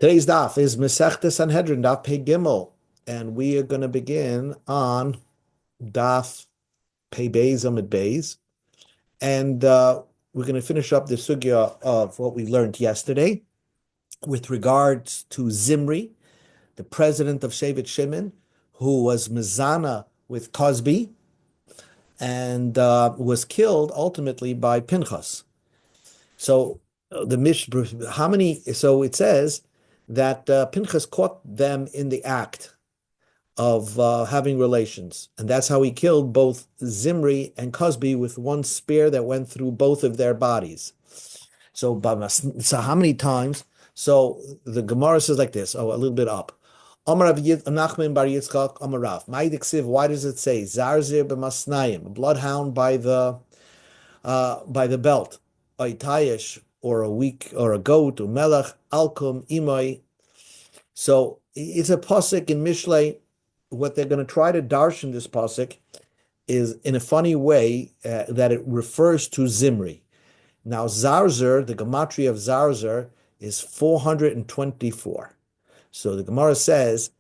Today's daf is Masechta Sanhedrin Daf Pei Gimel, and we are going to begin on daf Pei Beis Amid Beis, and we're going to finish up the sugya of what we learned yesterday with regards to Zimri, the president of Shevet Shimon, who was mezana with Cosby and was killed ultimately by Pinchas. So the mish, how many? So it says that Pinchas caught them in the act of having relations, and that's how he killed both Zimri and Cosby with one spear that went through both of their bodies. So how many times? So the Gemara says like this. Oh, a little bit up. Amar Rav Nachman bar Yitzchak Amar Rav. Why does it say Zarzir b'masnayim, a bloodhound by the belt, Oitayesh, or a weak or a goat, or melech, alkum, imoi. So it's a pasuk in Mishlei. What they're going to try to darshan this pasuk is in a funny way that it refers to Zimri. Now Zarzer, the gematria of Zarzer is 424. So the Gemara says,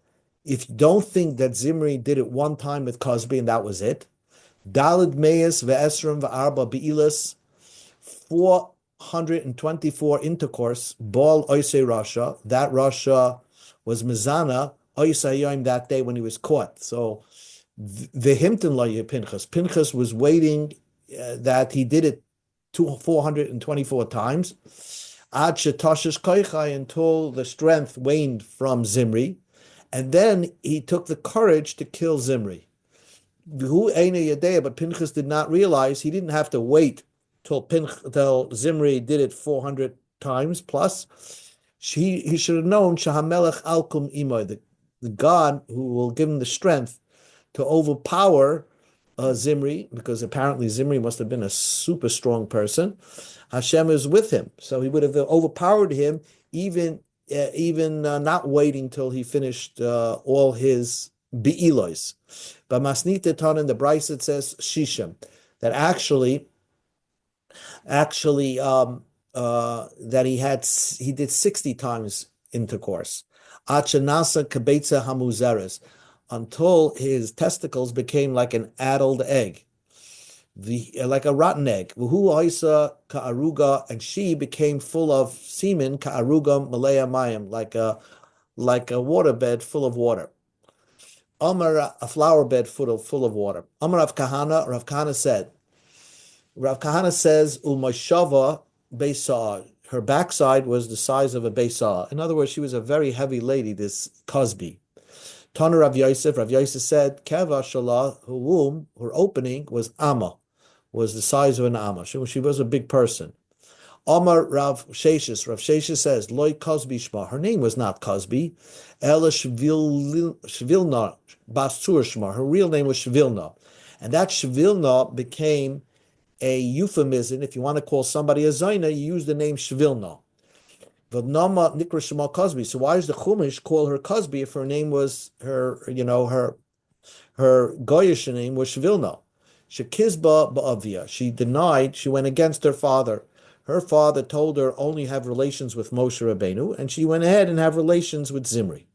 if you don't think that Zimri did it one time with Cosby and that was it, Dalid Meis ve'esrim ve'arba be'ilas, 424 intercourse, Baal Oisei Rasha. That Rasha was Mizana Oisei that day when he was caught. So the Himton La Pinchas. Pinchas was waiting that he did it 424 times. Ad Shetashish Koichai, until the strength waned from Zimri. And then he took the courage to kill Zimri. But Pinchas did not realize he didn't have to wait till Zimri did it 400 times plus. He should have known Shahamelech Alkum Imoy, the God who will give him the strength to overpower Zimri, because apparently Zimri must have been a super strong person. Hashem is with him, so he would have overpowered him, even not waiting till he finished all his be'ilos. But Masnita Tan in the Bryce it says Shisham, that actually that he did 60 times intercourse. Achanasa kabetza hamuzeres, until his testicles became like an addled egg, like a rotten egg. Vuhu Isa ka'aruga, and she became full of semen, ka'aruga malaya mayim, like a waterbed full of water. Amar, a flower bed full of water. Amar Rav Kahana said, Rav Kahana says, Umashava Beisah, her backside was the size of a Beisah. In other words, she was a very heavy lady, this Cosby. Tana Rav Yosef said, Keva Shalah, her womb, her opening was Amma, was the size of an Amma. She was a big person. Amar Rav Sheshes says, Loi Cosby Shma, her name was not Cosby, Ela Shvilna Basur Shma, her real name was Shvilna. And that Shvilna became a euphemism. If you want to call somebody a Zaina, you use the name Shvilna. V'nama Nikra Shema Cosby. So why does the Chumash call her Cosby if her name was her Goyish name was Shvilna? Shekizba Ba'avia. She denied, she went against her father. Her father told her only have relations with Moshe Rabbeinu, and she went ahead and have relations with Zimri.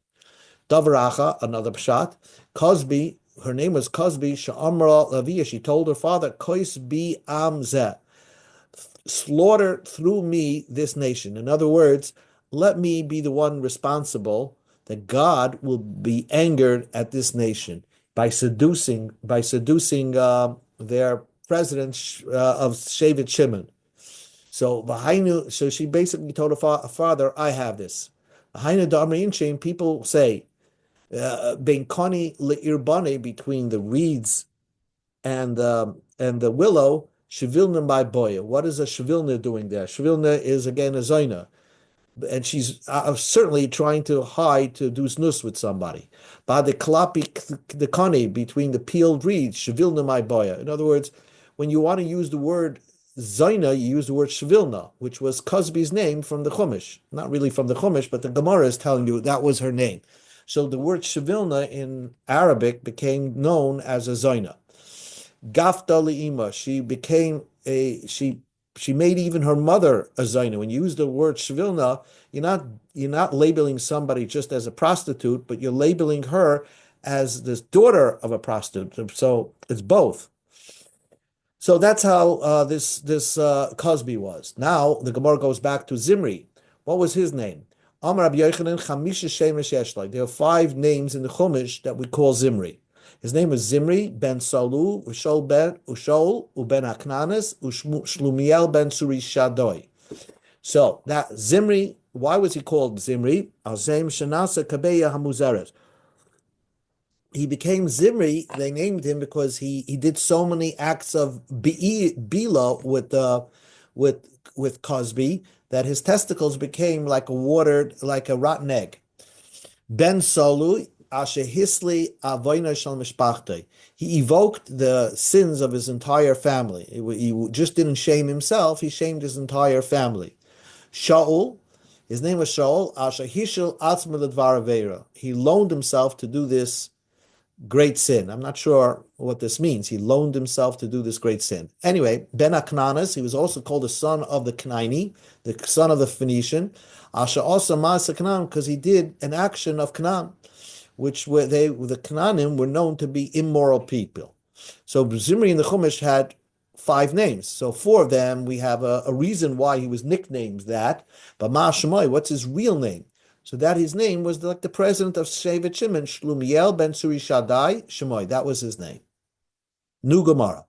Davaracha, another pshat, Cosby, her name was Cosby, Sha'amra Lavia, she told her father, Kois bi amzeh, slaughter through me this nation. In other words, let me be the one responsible, that God will be angered at this nation by seducing their president of Shevet Shimon. So she basically told her father, I have this. People say, Ben Kani Le'irbane, between the reeds and the willow, Shavilna by Boya. What is a Shavilna doing there? Shavilna is again a Zaina, and she's certainly trying to hide to do snus with somebody. By the Kalapi the Kani, between the peeled reeds, Shavilna my Boya. In other words, when you want to use the word Zaina, you use the word Shavilna, which was Cosby's name from the Chumash. Not really from the Chumash, but the Gemara is telling you that was her name. So the word Shavilna in Arabic became known as a Zaina. Gafta Li'ima, she she made even her mother a zayna. When you use the word shvilna, you're not labeling somebody just as a prostitute, but you're labeling her as this daughter of a prostitute. So it's both. So that's how this Cosby was. Now the Gemara goes back to Zimri. What was his name? Amar Rabbi Yochanan Chamisha Shemesh Yeshlai. There are 5 names in the Chumash that we call Zimri. His name was Zimri ben Salu, Ushol ben Aknanis, Shlumiel ben Suri Shadoi. So that Zimri, why was he called Zimri? Alzem Shanasa Kabeya Hamuzeres. He became Zimri. They named him because he did so many acts of bila with Cosby that his testicles became like a rotten egg. Ben Solu Asher Hisli Avoina Shal Mishpachtei. He evoked the sins of his entire family. He just didn't shame himself; he shamed his entire family. Shaul, his name was Shaul Asher Hishel Atzma Ledvar Aveira. He loaned himself to do this great sin. I'm not sure what this means. He loaned himself to do this great sin. Anyway, Ben Aknanas, he was also called the son of the Knaini, the son of the Phoenician. Asher also Ma'aseh Canaan, because he did an action of Canaan, which the Canaanim were known to be immoral people. So Zimri in the Chumash had 5 names. So 4 of them, we have a reason why he was nicknamed that. But Ma'ashamai, what's his real name? So that his name was like the president of Shevet Shimon, Shlumiel ben Suri Shaddai Shemoy. That was his name. New Gemara.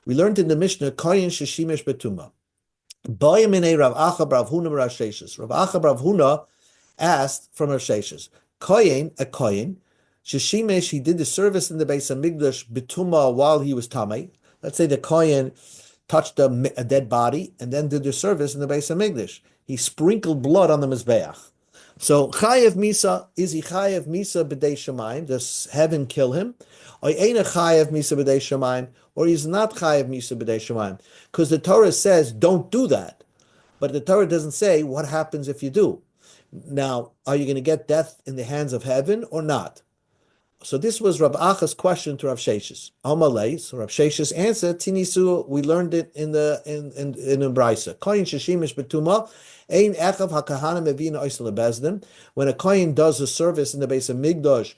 We learned in the Mishnah, Koyin Sheshimesh Betuma. Bayamine Rav Acha Rav Huna Rav Sheshes. Rav Acha Rav Huna asked from Rav Sheshes, Koyin, a Koyin, Sheshimesh, he did the service in the Beis HaMikdash Betuma while he was Tamei. Let's say the Koyin touched a dead body and then did the service in the Beis HaMikdash. He sprinkled blood on the Mizbeach. So Chayev Misa, is he Chayev Misa b'dei Shemaim? Does heaven kill him? Or Eina Chayev Misa b'dei Shemaim? Or he's not Chayev Misa b'dei Shemaim? Because the Torah says don't do that, but the Torah doesn't say what happens if you do. Now, are you going to get death in the hands of heaven or not? So this was Rav Acha's question to Rav Sheshes. Amalei, so Rav Sheshes answered, Tinisu, we learned it in Brisa. Koyin sheshimish betuma, ein echav hakahana mevina oisel bezdin. When a koyin does a service in the base of Migdosh,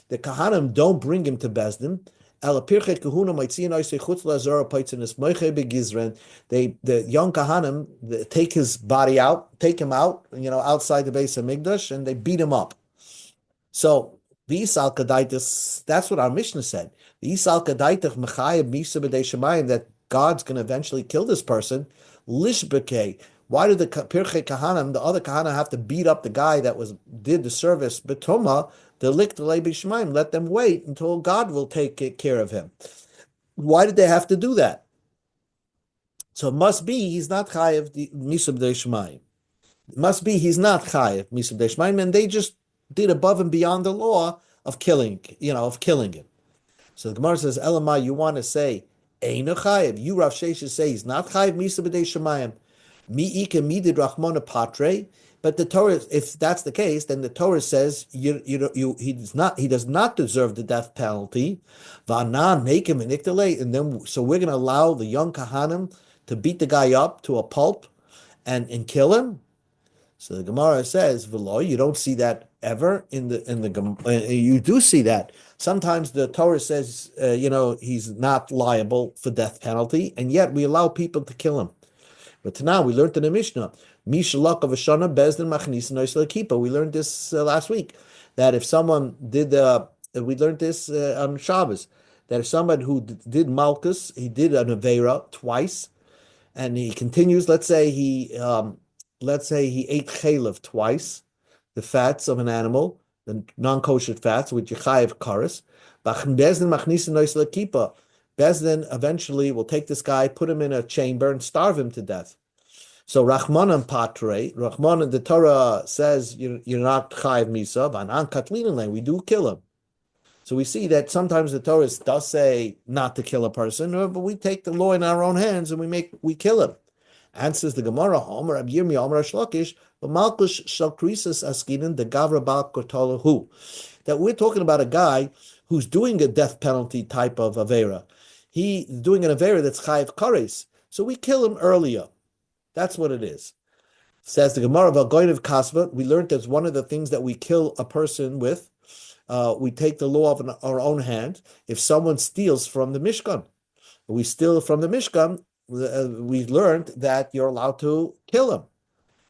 the kahanim don't bring him to bezdin. The young kahanim take his body out, take him out, outside the base of Migdosh, and they beat him up. So V'isal kadaitis, that's what our Mishnah said. V'isal kadaitich mechayeb misa b'dei shemayim, that God's going to eventually kill this person. Lishbekei. Why did the Pirchei Kahanim, the other Kahanim, have to beat up the guy that did the service? Betoma, the likt lebi shemayim. Let them wait until God will take care of him. Why did they have to do that? So it must be he's not chayev misa b'dei shemayim. It must be he's not chayev misa b'dei shemayim, and they just did above and beyond the law of killing him. So the Gemara says, Elamai, you want to say, Eino chayev. You, Rav Sheshes, say he's not chayev misa b'dei shemayim. Mi ike midid rachmona patre. But the Torah, if that's the case, then the Torah says he does not deserve the death penalty. V'anan mekim iniktale. And then, so we're going to allow the young kahanim to beat the guy up to a pulp and kill him. So the Gemara says, "V'lo, you don't see that ever in the you do see that. Sometimes the Torah says, he's not liable for death penalty, and yet we allow people to kill him. But now we learned in the Mishnah, Mishalak of Ashana Bezdin Machnis Noisel Kippah. We learned this last week, that if someone did, we learned this on Shabbos, that if somebody who did Malchus, he did an Aveira twice, and he continues, let's say he ate chaylev twice, the fats of an animal, the non-kosher fats, with Yechayev Karas. Bezdin eventually will take this guy, put him in a chamber, and starve him to death. So Rachmanan Patre, Rachmanan, the Torah says you're not Chayev Misa, Vanan Katlin, we do kill him. So we see that sometimes the Torah does say not to kill a person, but we take the law in our own hands and we kill him. Answers the Gemara, Omer Rab Yirmi, Omer Shlokish, but Malkush Shalkrisus Askinin, the Gavra Bal Kotolahu. That we're talking about a guy who's doing a death penalty type of Avera. He's doing an Avera that's Chayev Kares. So we kill him earlier. That's what it is. Says the Gemara about going of kasva. We learned that's one of the things that we kill a person with. We take the law of our own hand. If someone steals from the Mishkan, we steal from the Mishkan, we learned that you're allowed to kill him.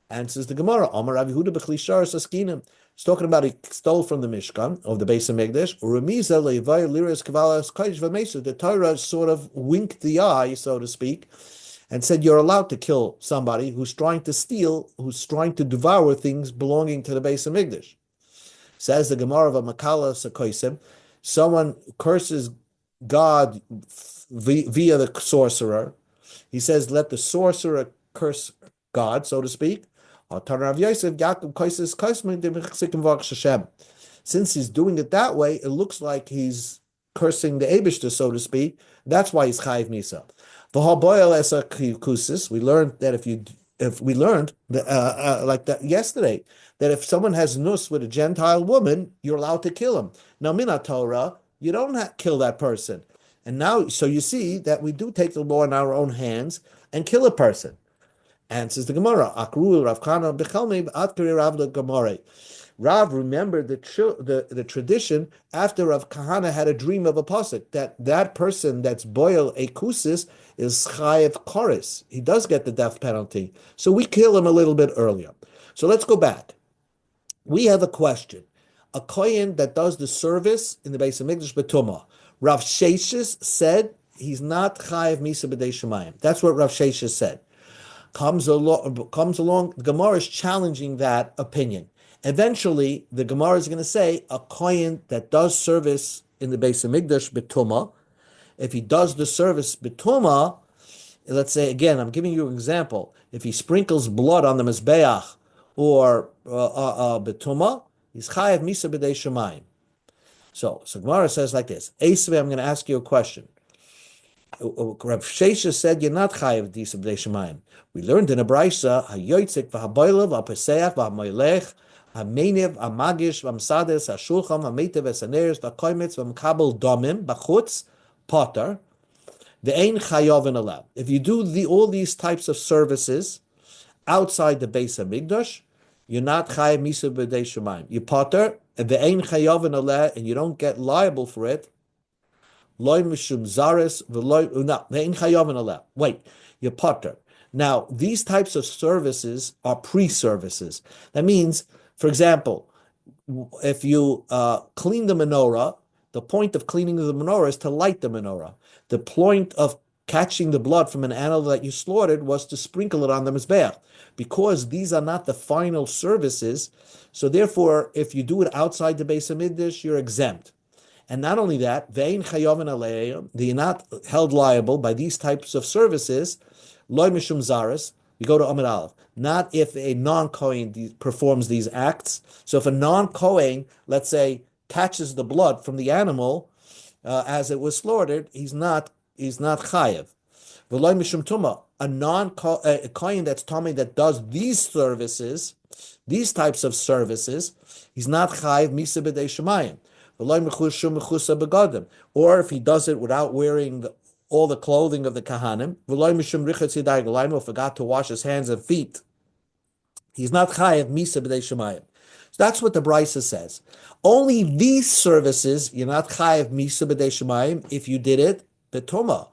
Answers the Gemara. Amar Rav Yehuda b'chlishar saskinim. It's talking about he stole from the Mishkan of the Beis Hamikdash. Uremiza leivay liras kavalas kodesh v'meisa. The Torah sort of winked the eye, so to speak, and said you're allowed to kill somebody who's trying to steal, who's trying to devour things belonging to the Beis Hamikdash. Says the Gemara of a Makala Sakoisim, someone curses God via the sorcerer. He says, let the sorcerer curse God, so to speak. Since he's doing it that way, it looks like he's cursing the Eibishter, so to speak. That's why he's chayiv misa. We learned that we learned like that yesterday, that if someone has nus with a Gentile woman, you're allowed to kill him. Now, mina Torah, you don't kill that person. And now, so you see that we do take the law in our own hands and kill a person. Answers the Gemara. Akru Rav Kana b'chalmei atkari Rav leGemara. Rav remembered the tradition after Rav Kahana had a dream of a pasuk that person that's boil a kusis is chayev koris. He does get the death penalty. So we kill him a little bit earlier. So let's go back. We have a question. A kohen that does the service in the Beis Hamikdash betumah. Rav Sheshes said he's not chayev misa b'dei shemayim. That's what Rav Sheshes said. Comes along, the Gemara is challenging that opinion. Eventually, the Gemara is going to say a kohen that does service in the Beis Hamikdash betumah, if he does the service betumah, let's say again, I'm giving you an example. If he sprinkles blood on the mizbeach or betumah, he's chayev misa b'dei shemayim. So Gemara says like this. Esve, I'm going to ask you a question. Rav Shesha said you're not chayev misa b'dei shemayim. We learned in a braysa hayoytzik v'haboilav v'hapeseach v'hamoilech hameniv hamagish v'hamsades hashulcham hameitev v'saneres v'koimitz v'mkabel domim b'chutz potter the ein chayav and alav. If you do all these types of services outside the Beis Hamikdash, you're not chayav misa b'dei shemayim. You potter and the ein chayav and alav, and you don't get liable for it. Loy mishum zares v'loy no the ein chayav and alav. Wait, you potter. Now, these types of services are pre-services. That means, for example, if you clean the menorah, the point of cleaning the menorah is to light the menorah. The point of catching the blood from an animal that you slaughtered was to sprinkle it on the mizbeach. Because these are not the final services, so therefore, if you do it outside the Beis Hamikdash, you're exempt. And not only that, ve'ein chayav aleim, you're not held liable by these types of services. Loy mishum zaris. We go to Amid Aleph. Not if a non-Kohen performs these acts. So if a non-Kohen, let's say, catches the blood from the animal as it was slaughtered, he's not chayev. V'loy mishum tuma. A Kohen that's Tomei that does these services, these types of services, he's not chayev misa b'dei shemayim. V'loy mechusha mechusa begadim. Or if he does it without wearing all the clothing of the Kahanim, forgot to wash his hands and feet, he's not chayev misa b'dei shemayim. So that's what the Brisa says. Only these services, you're not chayev misa b'dei shemayim if you did it betumah.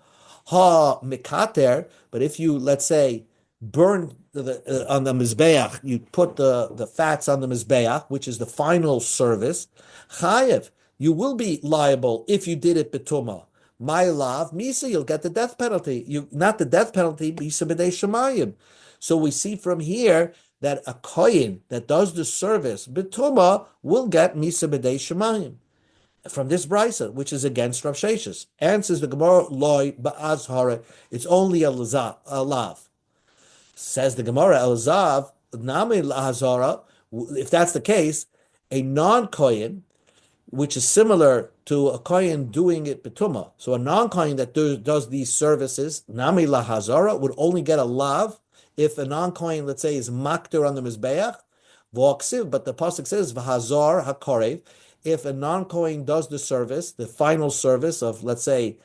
Ha mikater, but if you, let's say, burn on the mizbeach, you put the fats on the mizbeach, which is the final service, chayev, you will be liable if you did it betumah. My love, misa, you'll get the death penalty. Not the death penalty, misa b'dei shemayim. So we see from here that a kohen that does the service betumah will get misa b'dei shemayim from this brisa, which is against Rav Sheshes. Answers the Gemara, loy ba'azhara. It's only a lav. Says the Gemara, el-zav nami lahazara. If that's the case, a non-kohen, which is similar to a kohen doing it betumah. So a non-kohen that does these services, nami lahazara, would only get a lav if a non-kohen, let's say, is makter on the mizbeach, v'oksiv, but the pasuk says v'hazar hakorev. If a non-kohen does the service, the final service of, let's say,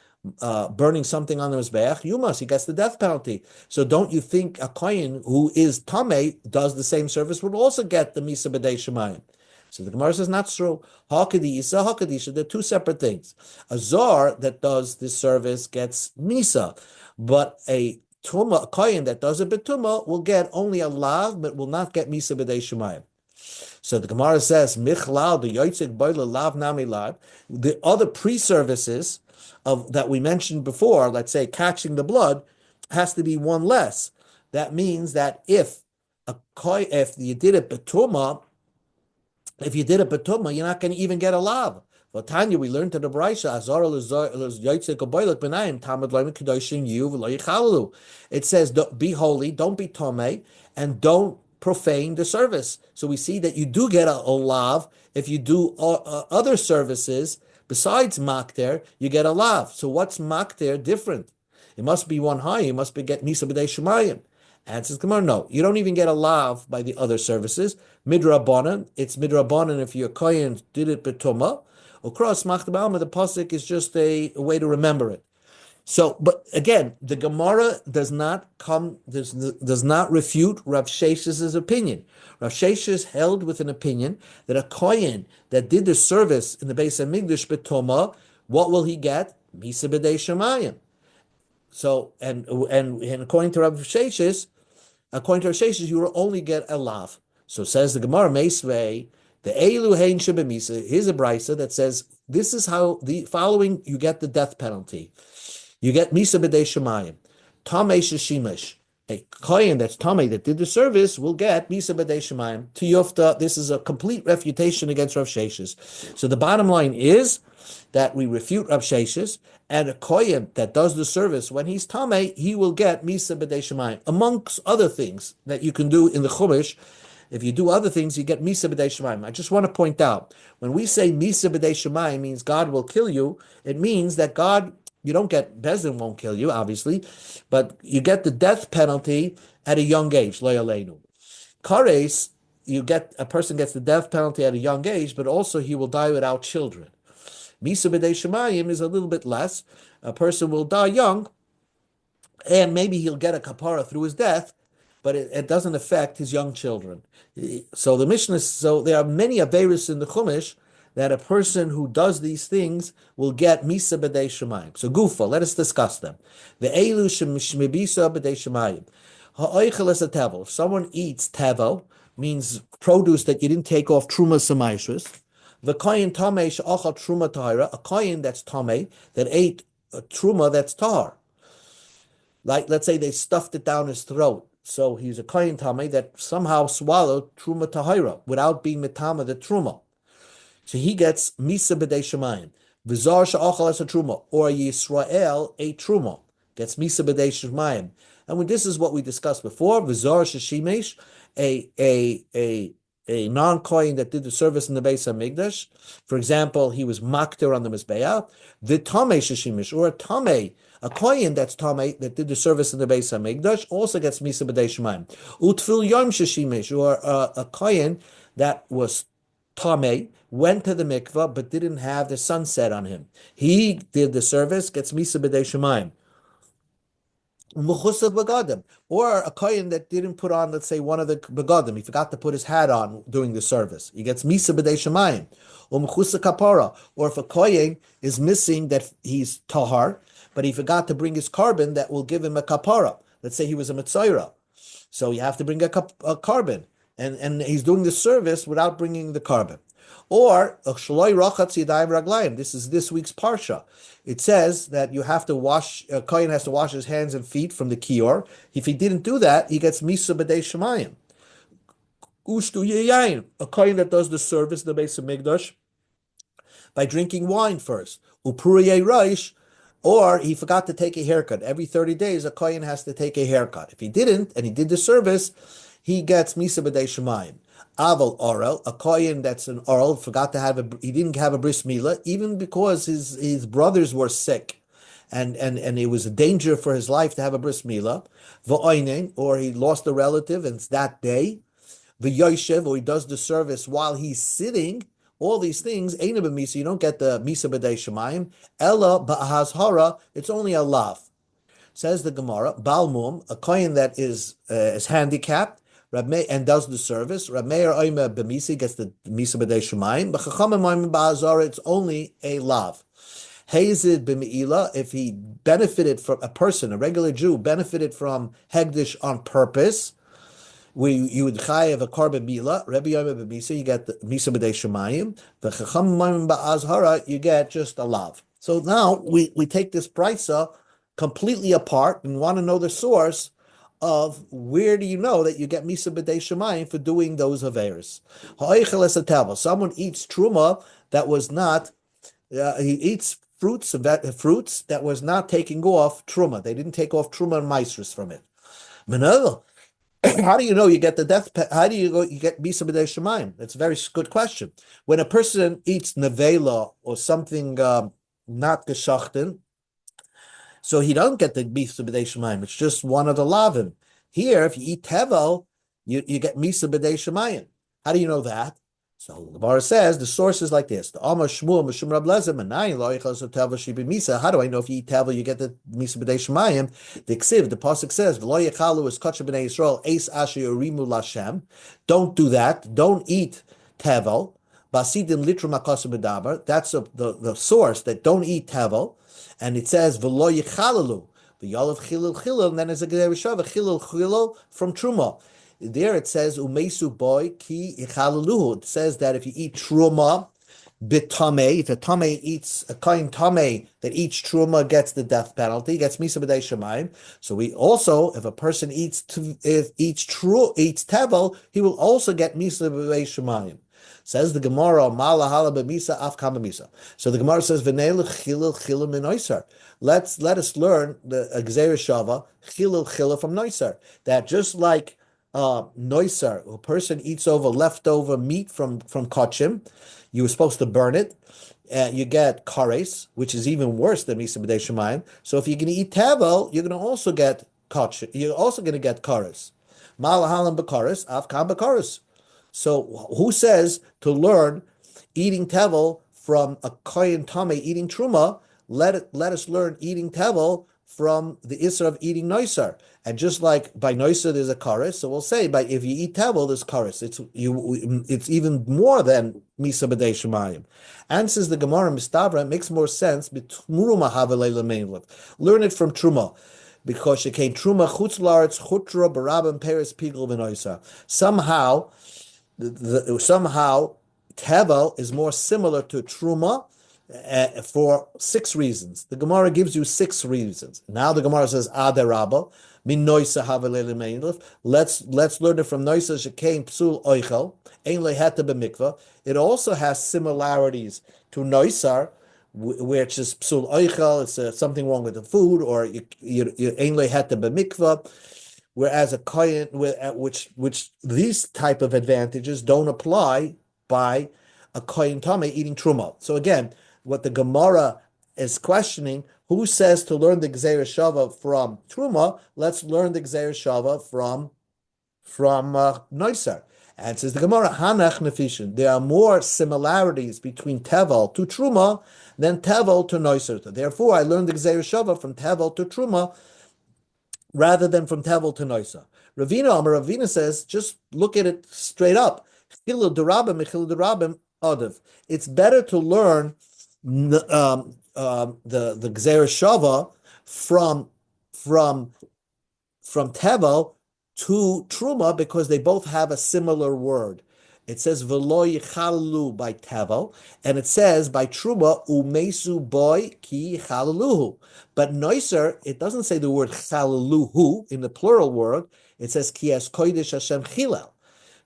burning something on the Mizbeach, he gets the death penalty. So don't you think a Kohen who is Tameh does the same service would also get the Misa B'dei Shemayim? So the Gemara says, not true. Hakadisa, Hakadisha, they're two separate things. A Zor that does this service gets Misa, but a Kohen that does a Betuma will get only a Lav, but will not get Misa B'dei Shemayim. So the Gemara says, Michlal, the Yoitzik Boile Lav Nami Lav, the other pre-services that we mentioned before, let's say catching the blood, has to be one less. That means that if you did a betuma, you're not going to even get a lav. Well, Tanya, we learned to the Braisha, it says, be holy, don't be tomei, and don't profane the service. So we see that you do get a lav if you do other services. Besides makter, you get a lav. So what's makter different? It must be one high. You must get misa b'dei shemayim. Answers Gemara, no. You don't even get a lav by the other services. Midrabanan, it's midrabanan if your kohen did it betuma. Across makter b'alma, the pasuk is just a way to remember it. So, but again, the Gemara does not refute Rav Shesh's opinion. Rav Shesh held with an opinion that a kohen that did the service in the Beis Hamikdash betoma, what will he get? Misa b'dei shemayim. So, and according to Rav Shesh's, you will only get a lav. So says the Gemara Meisvei, the Eilu Hein Shebemisa. Here's a brisa that says this is how the following you get the death penalty. You get Misa B'dei Shemayim. Tamei Sheshimesh. A kohen that's Tamei that did the service will get Misa B'dei Shemayim. To Yofta, this is a complete refutation against Rav Shesh's. So the bottom line is that we refute Rav Shesh's, and a kohen that does the service when he's Tamei, he will get Misa B'dei Shemayim. Amongst other things that you can do in the Chumash, if you do other things, you get Misa B'dei Shemayim. I just want to point out, when we say Misa B'dei Shemayim means God will kill you, it means that God, you don't get, Bezdin won't kill you, obviously, but you get the death penalty at a young age, lo yaleinu. Kares, a person gets the death penalty at a young age, but also he will die without children. Misa b'dei shemayim is a little bit less. A person will die young, and maybe he'll get a kapara through his death, but it doesn't affect his young children. So the Mishnah, so there are many averis in the Chumash that a person who does these things will get misa b'dei shemayim. So gufa, let us discuss them. The elu shemibisa b'dei shemayim. Ha'oichel es a tevel. If someone eats tevel, means produce that you didn't take off truma semaishris. The kohen tamei she'achal truma tahira, a kohen that's tamei that ate a truma that's tahar. Like, let's say they stuffed it down his throat. So he's a kohen tamei that somehow swallowed truma tahira without being mitama the truma. So he gets misa b'dei shemayim. V'zar she'achal es a truma, or Yisrael ate truma, gets misa b'dei shemayim. And this is what we discussed before. V'zar she'shimesh, a non-kohen that did the service in the Beis Hamikdash. For example, he was makter on the Mizbeah. The tamei she'shimesh, or a kohen that's tamei that did the service in the Beis Hamikdash, also gets misa b'dei shemayim. Utfil yom she'shimesh, or a kohen that was tamei, went to the mikvah but didn't have the sunset on him. He did the service, gets misa b'dei shemayim. Or a kohen that didn't put on, let's say, one of the begadim, he forgot to put his hat on during the service, he gets misa b'dei shemayim. Or if a kohen is missing that he's tahar, but he forgot to bring his carbon that will give him a kapara. Let's say he was a mitzayra, so you have to bring a carbon, and he's doing the service without bringing the carbon. Or this is this week's parsha. It says that you have to wash. A kohen has to wash his hands and feet from the kior. If he didn't do that, he gets misa b'dei shemayim. A kohen that does the service in the Beis Hamikdash by drinking wine first. Or he forgot to take a haircut. Every 30 days, a kohen has to take a haircut. If he didn't, and he did the service, he gets misa b'dei shemayim. Aval Orel, a kohen that's an Orel, he didn't have a bris milah, even because his brothers were sick, and it was a danger for his life to have a bris milah. V'oinen, or he lost a relative, and it's that day. V'yoshev, or he does the service while he's sitting, all these things, Eina b'misa, you don't get the misa b'dei shemayim, ella ba'ahazhara, it's only a lav. Says the Gemara, Balmum, a kohen that is handicapped, and does the service. Rab Meir oime b'misa gets the misa b'dei shemayim. B'chachamim oime ba'azara, it's only a lav. Hazid b'meila, if he benefited from a person, a regular Jew, benefited from hegdish on purpose, you would chayev a korban mila. Rabbi Yomi b'misa, you get the misa b'dei shemayim. V'chachamim oime ba'azara, you get just a lav. So now we take this brisa completely apart and want to know the source of where do you know that you get misa b'dei shemayim for doing those averos. Someone eats truma that was not, he eats fruits that was not taking off truma. They didn't take off truma and maestris from it. How do you know you get the death? How do you get misa b'dei shemayim? That's a very good question. When a person eats nevela or something not geschachten, so he doesn't get the misa b'dei shemayim. It's just one of the lavim. Here, if you eat tevel, you get misa b'dei shemayim. How do you know that? So the Gemara says the source is like this: the Amar Shmuel Mishum Rab Lezer Menayin Lo Yichas Tevel Shibi Misa. How do I know if you eat tevel you get the misa b'dei shemayim? The Ksiv, the pasuk says, "V'lo Yichalu is Kachah B'nei Yisrael Eis Asher Yorimu Lashem." Don't do that. Don't eat tevel. Basidim Litru Makasu B'daber. That's the source that don't eat tevel. And it says v'lo yichalalu, v'yalav chilul chilul, and then there's a gereshava chilul chilul from truma. There it says umesu boy ki yichalaluhu. It says that if you eat truma bitame, if a tame eats a kohen tame that eats truma gets the death penalty, gets misa b'dei shemayim. So we also, if a person eats tevel, he will also get misa b'dei shemayim. Says the Gemara, Mala hala b'misa af kama misa. So the Gemara says, V'neilu chilul chilul min oisar. Let us learn the Gzeir Shava chilul chilul from noisar. That just like noisar, a person eats over leftover meat from kachim, you were supposed to burn it. You get kares, which is even worse than misa b'dei shemayim. So if you're going to eat tavel, you're going to also get kachim. You're also going to get kares. Mala halam b'kares af kam b'kares. So who says to learn eating tevel from a kohen tameh eating truma? Let us learn eating tevel from the isra of eating noisar. And just like by noisar there's a kares, so we'll say by if you eat tevel there's kares. It's even more than misa b'dei shemayim. And says the Gemara Mistavra, it makes more sense. Learn it from truma. Because she came truma chutz laaretz chutra barabim peres pigul v'noisar. Somehow, tevel is more similar to truma for 6 reasons. The Gemara gives you 6 reasons. Now the Gemara says, Adarabba, min noisa havelele meinlef. Let's learn it from noisa shekain psul oichel, ein leheta b'mikvah. It also has similarities to noisar, which is psul oichel. It's something wrong with the food, or ein leheta b'mikvah. Whereas a kohen, which these type of advantages don't apply by a kohen tameh eating truma. So again, what the Gemara is questioning: who says to learn the Gzeir Shava from truma? Let's learn the Gzeir Shava from noisar. And says the Gemara, Hanach nefishin. There are more similarities between tevel to truma than tevel to noisar. Therefore, I learned the Gzeir Shava from tevel to truma, rather than from tevel to noisa. Ravina says, just look at it straight up. It's better to learn the Gzeir Shava from tevel to truma because they both have a similar word. It says v'lo yichalu by tevel, and it says by truma umesu boy ki yichaluhu. But noiser, it doesn't say the word chaluhu in the plural word. It says ki es kodesh Hashem chilel.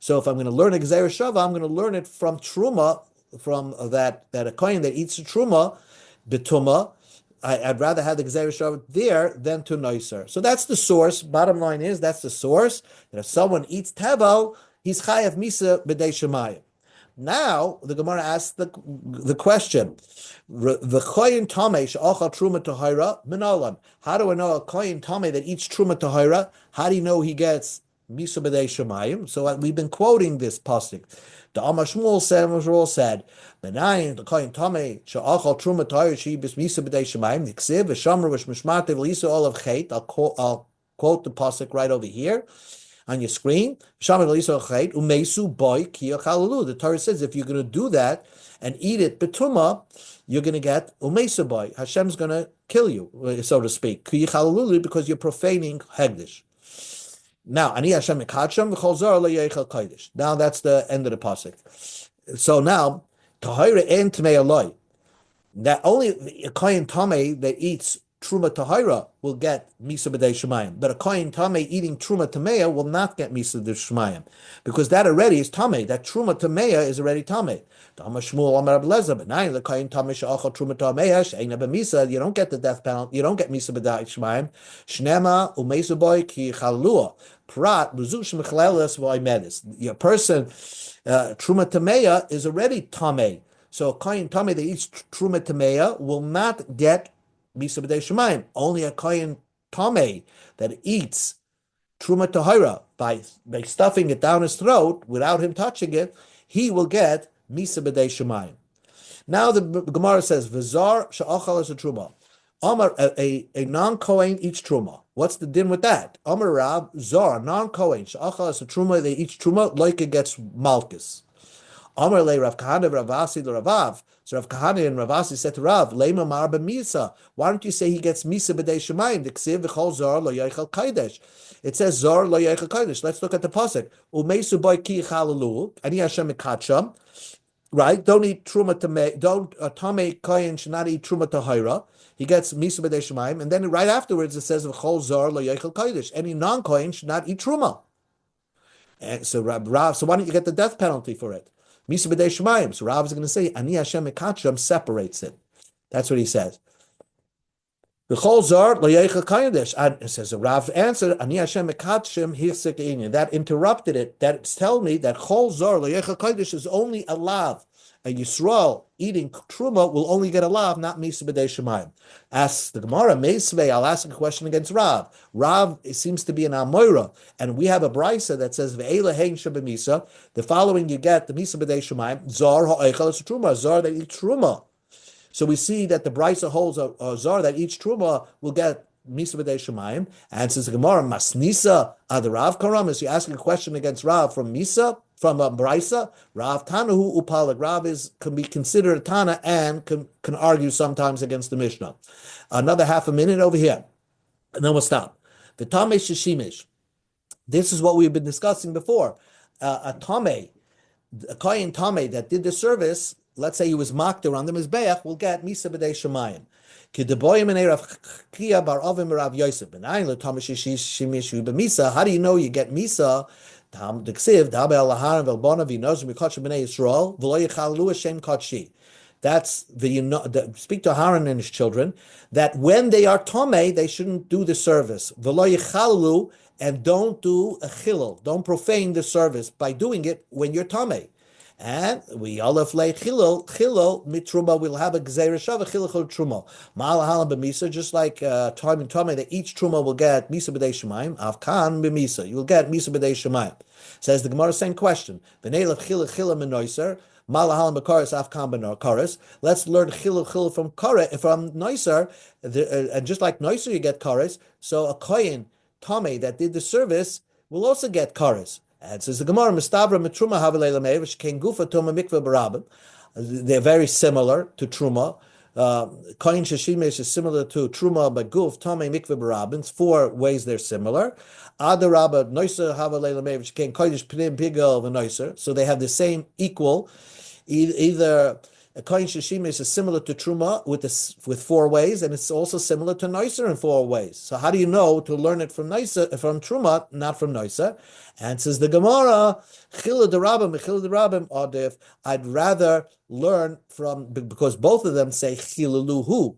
So if I'm going to learn a Gzeir Shava, I'm going to learn it from truma, from that a kohen that eats a truma betuma. I'd rather have the Gzeir Shava there than to noiser. So that's the source. Bottom line is that's the source. That if someone eats tevel, he's chayav misa b'dei shemayim. Now the Gemara asks the question: the kohen tameh she'achal truma tahira minalan. How do I know a kohen tameh that eats truma tahira? How do you know he gets Misa b'dei Shemayim. So we've been quoting this pasuk. The Amar Shmuel said, "Benayin the kohen tamei she'achal truma tayir she bis misa b'dei Shemayim the ksiv v'shamar v'shmishmate v'lisa all of chait." I'll quote the pasuk right over here on your screen. The Torah says if you're going to do that and eat it betuma, you're going to get umesu boy. Hashem's going to kill you, so to speak, because you're profaning hegdish. Now, ani Hashem mikacham v'chol zar lo yeichel kodesh. Now that's the end of the pasuk. So now, tahira and tmei aloi. That only a kohen tamei that eats truma tahira will get misa b'dei shemayim, but a kohen tamei eating truma tameya will not get misa b'dei shemayim, because that already is tamei. That truma tameya is already tamei. You don't get the death penalty. You don't get misa b'dei shemayim. Shnema umesu boy ki chalua prat buzush mechleles v'oimedis. Your person truma tameya is already tamei. So a kohen tamei that eats truma tameya will not get misa b'dei shemayim. Only a kohen tamei that eats truma tahira by stuffing it down his throat without him touching it, he will get misa b'dei shemayim. Now the Gemara says, "V'zar she'achal es a truma." Amar a non-kohen eats truma. What's the din with that? Amar Rav zar non-kohen she'achal es a truma. They eat truma like it gets malchus. Amar le Rav Kahana Ravasi le Ravav. So Rav Kahana and Ravasi said to Rav, "Lema mar b'misa." Why don't you say he gets misa b'dei shemayim? The ksiv v'chol zar lo yochel kodesh. It says zar lo yochel kodesh. Let's look at the pasuk. Umesu boy ki chalalu ani Hashem mikacham. Right? Don't eat truma tamei. Don't tamei kohen should not eat truma tahira. He gets misa b'dei shemayim, and then right afterwards it says v'chol zar lo yochel kodesh. Any non-kohen should not eat truma. And so Rav, so why don't you get the death penalty for it? Misa b'dei shemayim. So Rav is going to say, Ani Hashem mikacham separates it. That's what he says. V'chol zar lo yeichel kodesh. And it says, Rav answered, Ani Hashem mikacham hirsik inyan. That interrupted it. That's telling me that chol zar lo yeichel kodesh is only a lav. A Yisrael eating truma will only get a lav, not misa b'dei shemayim. Ask the Gemara, Meisvei, I'll ask a question against Rav. Rav seems to be an Amoira, and we have a brisa that says ve'ela hein shebemisa. The following you get the misa b'dei shemayim zar ha'eichel es truma, zar that eats truma. So we see that the brisa holds a zar that eats truma will get misa b'dei shemayim. And says the Gemara, masnisa ad Rav karam. Is you asking a question against Rav from misa? From a brisa, Rav Tanahu Upalag. Rav can be considered a Tana and can argue sometimes against the Mishnah. Another half a minute over here, and then we'll stop. The Tamei Shishimish. This is what we've been discussing before. A Kohen Tamei that did the service, let's say he was mocked around the Mizbeach, will get Misa B'dei Shemayim. How do you know you get Misa? That's speak to Aaron and his children that when they are tomei, they shouldn't do the service. And don't do a chilul, don't profane the service by doing it when you're tomei. And we alef lei chilul mitruma will have a gzeira shava chilul truma. Ma'alahalam b'misa, just like time and tomei that each truma will get misa b'dei shemayim. Avkan b'misa, you will get misa b'dei shemayim. Says the Gemara, same question. V'neilef chilul chilul menoiser. Malahalam b'karis afkan b'karis. Let's learn chilul from noiser, and just like noiser you get karis. So a kohen tomei that did the service will also get karis. And says the Gemara, Mistabra Mitruma Havilelamei, which came Gufa Tuma Mikveh Barabim. They're very similar to Truma. Kohen Shashimesh is similar to Truma, but Guf, Tame Mikveh Barabim. It's 4 ways they're similar. Adarabba, Noiser Havilelamei, which came Kodesh Pnim Pigel Noiser. So they have the same equal. Either a Kohen Shashimesh is similar to Truma with 4 ways, and it's also similar to Noiser in 4 ways. So how do you know to learn it from Noiser, from Truma, not from Noiser? And says the Gemara, Chila de Rabim, Adif, I'd rather learn from, because both of them say Chilaluhu,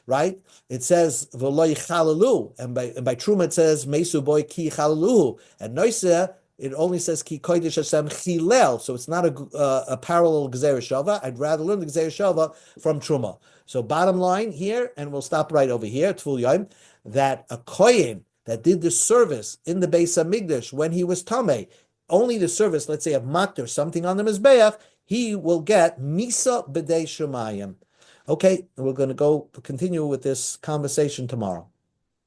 right? It says V'lo Yichalalu, and by Truma it says Mesu boy ki Chalaluhu, and Noiser it only says Ki Kodesh Hashem Chilel, so it's not a parallel Gzeir Shava. I'd rather learn the Gzeir Shava from Truma. So bottom line here, and we'll stop right over here, Tful Yom, that a Kohen that did the service in the Beis Hamikdash when he was Tameh, only the service, let's say of Makter, something on the Mizbeach, he will get Misa B'dei Shemayim. Okay, we're going to continue with this conversation tomorrow.